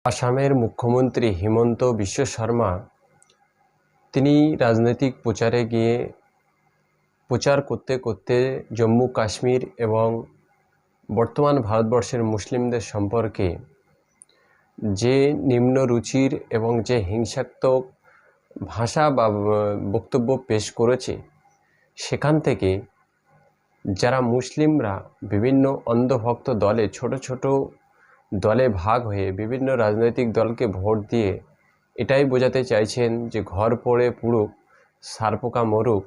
আসামের মুখ্যমন্ত্রী হিমন্ত বিশ্ব শর্মা তিনি রাজনৈতিক প্রচারে গিয়ে প্রচার করতে করতে জম্মু কাশ্মীর এবং বর্তমান ভারতবর্ষের মুসলিমদের সম্পর্কে যে নিম্ন রুচির এবং যে হিংসাত্মক ভাষা বা বক্তব্য পেশ করেছে, সেখান থেকে যারা মুসলিমরা বিভিন্ন অন্ধভক্ত দলে ছোট ছোট দলে ভাগ হয়ে বিভিন্ন রাজনৈতিক দলকে ভোট দিয়ে এটাই বোঝাতে চাইছেন যে ঘর পড়ে পুড়ুক, সারপোকা মরুক,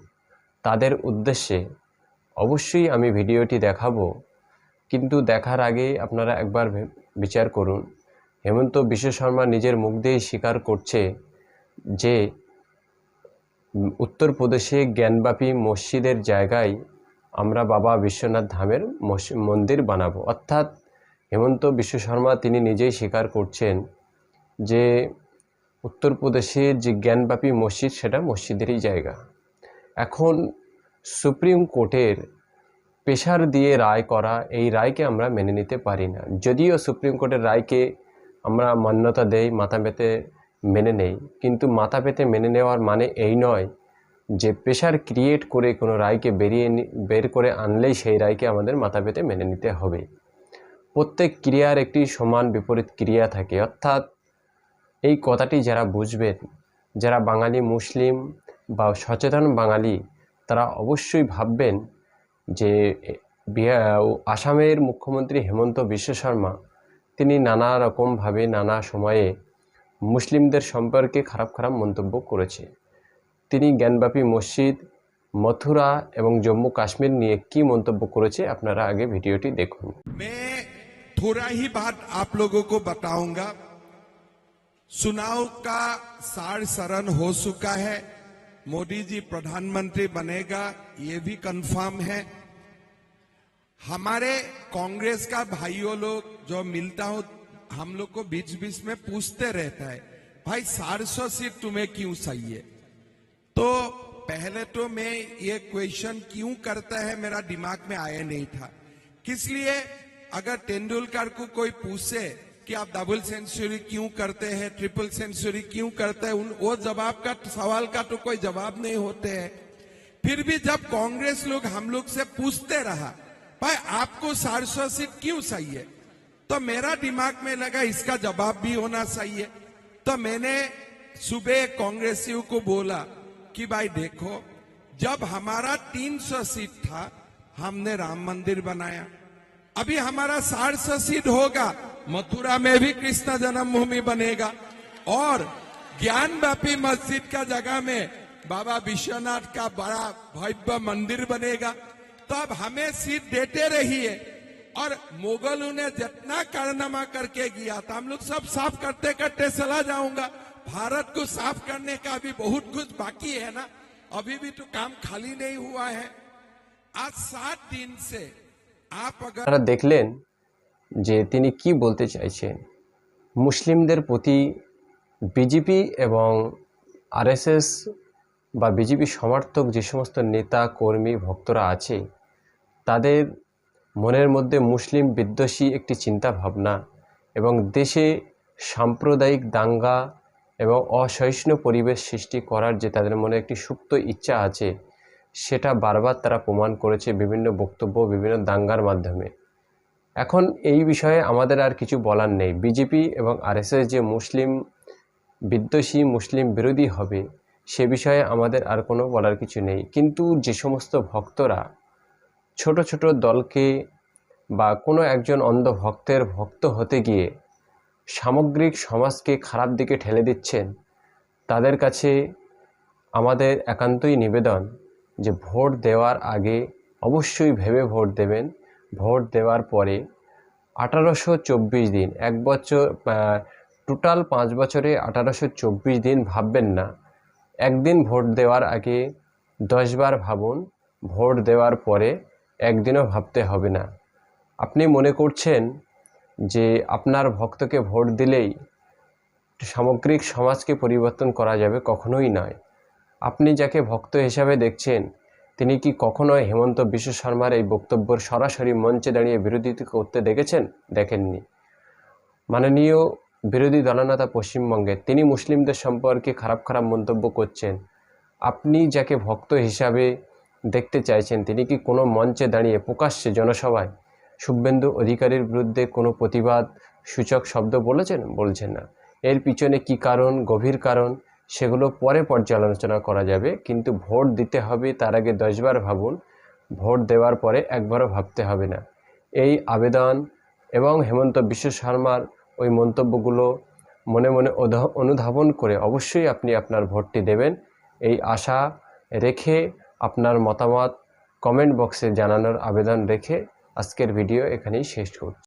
তাদের উদ্দেশ্যে অবশ্যই আমি ভিডিওটি দেখাবো। কিন্তু দেখার আগে আপনারা একবার বিচার করুন, হেমন্ত বিশ্ব শর্মা নিজের মুখ দিয়েই স্বীকার করছে যে উত্তরপ্রদেশে জ্ঞানবাপী মসজিদের জায়গায় আমরা বাবা বিশ্বনাথ ধামের মন্দির বানাবো। অর্থাৎ হেমন্ত বিশ্ব শর্মা তিনি নিজেই স্বীকার করছেন যে উত্তরপ্রদেশের যে জ্ঞানবাপী মসজিদ সেটা মসজিদেরই জায়গা। এখন সুপ্রিম কোর্টের প্রেসার দিয়ে রায় করা এই রায়কে আমরা মেনে নিতে পারি না। যদিও সুপ্রিম কোর্টের রায়কে আমরা মান্যতা দেই, মাথা পেতে মেনে নেই, কিন্তু মাথা পেতে মেনে নেওয়ার মানে এই নয় যে প্রেসার ক্রিয়েট করে কোনো রায়কে বের করে আনলেই সেই রায়কে আমাদের মাথা পেতে মেনে নিতে হবে। প্রত্যেক ক্রিয়ার একটি সমান বিপরীত ক্রিয়া থাকে। অর্থাৎ এই কথাটি যারা বুঝবেন, যারা বাঙালি মুসলিম বা সচেতন বাঙালি, তারা অবশ্যই ভাববেন যে আসামের মুখ্যমন্ত্রী হেমন্ত বিশ্ব শর্মা তিনি নানা রকমভাবে নানা সময়ে মুসলিমদের সম্পর্কে খারাপ খারাপ মন্তব্য করেছে। তিনি জ্ঞানবাপী মসজিদ, মথুরা এবং জম্মু কাশ্মীর নিয়ে কি মন্তব্য করেছে আপনারা আগে ভিডিওটি দেখুন। मैं थोड़ा ही बात आप लोगों को बताऊंगा। चुनाव का सार सरण हो चुका है, मोदी जी प्रधानमंत्री बनेगा ये भी कंफर्म है। हमारे कांग्रेस का भाइयों लोग जो मिलता हूं, हम लोग को बीच बीच में पूछते रहता है, भाई 400 सीट तुम्हें क्यों चाहिए। तो पहले तो मैं ये क्वेश्चन क्यों करता है मेरा दिमाग में आया नहीं था। किस लिए, अगर तेंदुलकर को कोई पूछे कि आप डबल सेंचुरी क्यों करते हैं, ट्रिपल सेंचुरी क्यों करते हैं, वो जवाब का सवाल का तो कोई जवाब नहीं होते हैं। फिर भी जब कांग्रेस लोग हम लोग से पूछते रहा, भाई आपको 400 सीट क्यों चाहिए, तो मेरा दिमाग में लगा इसका जवाब भी होना चाहिए। तो मैंने सुबह कांग्रेसियों को बोला कि भाई देखो, जब हमारा 300 सीट था हमने राम मंदिर बनाया, अभी हमारा 400 सीट होगा, मथुरा में भी कृष्ण जन्मभूमि बनेगा और ज्ञानवापी मस्जिद का जगह में बाबा विश्वनाथ का बड़ा भव्य मंदिर बनेगा। तो अब हमें सीट देते रहिए। और मुगलों ने जितना कारनामा करके गया था, हम लोग सब साफ करते करते चला जाऊंगा। भारत को साफ करने का अभी बहुत कुछ बाकी है ना, अभी भी तो काम खाली नहीं हुआ है। आज 7 दिन से आप अगर আপনারা দেখলেন যে তিনি কি বলতে চাইছেন। মুসলিমদের প্রতি বিজেপি এবং আরএসএস বা বিজেপি সমর্থক যে সমস্ত নেতা কর্মী ভক্তরা আছে, তাদের মনের মধ্যে মুসলিম বিদ্বেষী একটি চিন্তা ভাবনা এবং দেশে সাম্প্রদায়িক দাঙ্গা এবং অসহিষ্ণু পরিবেশ সৃষ্টি করার যে তাদের মনে একটি সুপ্ত ইচ্ছা আছে, সেটা বারবার তারা প্রমাণ করেছে বিভিন্ন বক্তব্য, বিভিন্ন দাঙ্গার মাধ্যমে। এখন এই বিষয়ে আমাদের আর কিছু বলার নেই। বিজেপি এবং আরএসএস যে মুসলিম বিদ্বেষী, মুসলিম বিরোধী হবে, সে বিষয়ে আমাদের আর কোনো বলার কিছু নেই। কিন্তু যে সমস্ত ভক্তরা ছোট ছোট দলকে বা কোনো একজন অন্ধ ভক্তের ভক্ত হতে গিয়ে সামগ্রিক সমাজকে খারাপ দিকে ঠেলে দিচ্ছেন, তাদের কাছে আমাদের একান্তই নিবেদন যে ভোট দেওয়ার আগে অবশ্যই ভেবে ভোট দেবেন। ভোট দেওয়ার পরে 1824 দিন, এক বছর, টোটাল 5 বছরে 1824 দিন ভাববেন না। একদিন ভোট দেওয়ার আগে 10 বার ভাবুন, ভোট দেওয়ার পরে একদিনও ভাবতে হবে না। আপনি মনে করছেন যে আপনার ভক্তকে ভোট দিলেই সামগ্রিক সমাজকে পরিবর্তন করা যাবে, কখনোই নয়। আপনি যাকে ভক্ত হিসাবে দেখছেন, তিনি কি কখনো হেমন্ত বিশ্ব শর্মার এই বক্তব্যের সরাসরি মঞ্চে দাঁড়িয়ে বিরোধিতা করতে দেখেছেন? দেখেননি। মাননীয় বিরোধী দলনেতা পশ্চিমবঙ্গের, তিনি মুসলিমদের সম্পর্কে খারাপ খারাপ মন্তব্য করছেন, আপনি যাকে ভক্ত হিসাবে দেখতে চাইছেন তিনি কি কোনো মঞ্চে দাঁড়িয়ে প্রকাশ্যে জনসভায় শুভেন্দু অধিকারীর বিরুদ্ধে কোনো প্রতিবাদ সূচক শব্দ বলছেন না? এর পিছনে কি কারণ, গভীর কারণ, সেগুলো পরে পর্যালোচনা করা যাবে, কিন্তু ভোট দিতে হবে তার আগে 10 বার ভাবুন, ভোট দেওয়ার পরে একবারও ভাবতে হবে না। এই আবেদন এবং হেমন্ত বিশ্ব শর্মার ওই মন্তব্যগুলো মনে মনে অনুধাবন করে অবশ্যই আপনি আপনার ভোটটি দেবেন, এই আশা রেখে আপনার মতামত কমেন্ট বক্সে জানানোর আবেদন রেখে আজকের ভিডিও এখানেই শেষ করছি।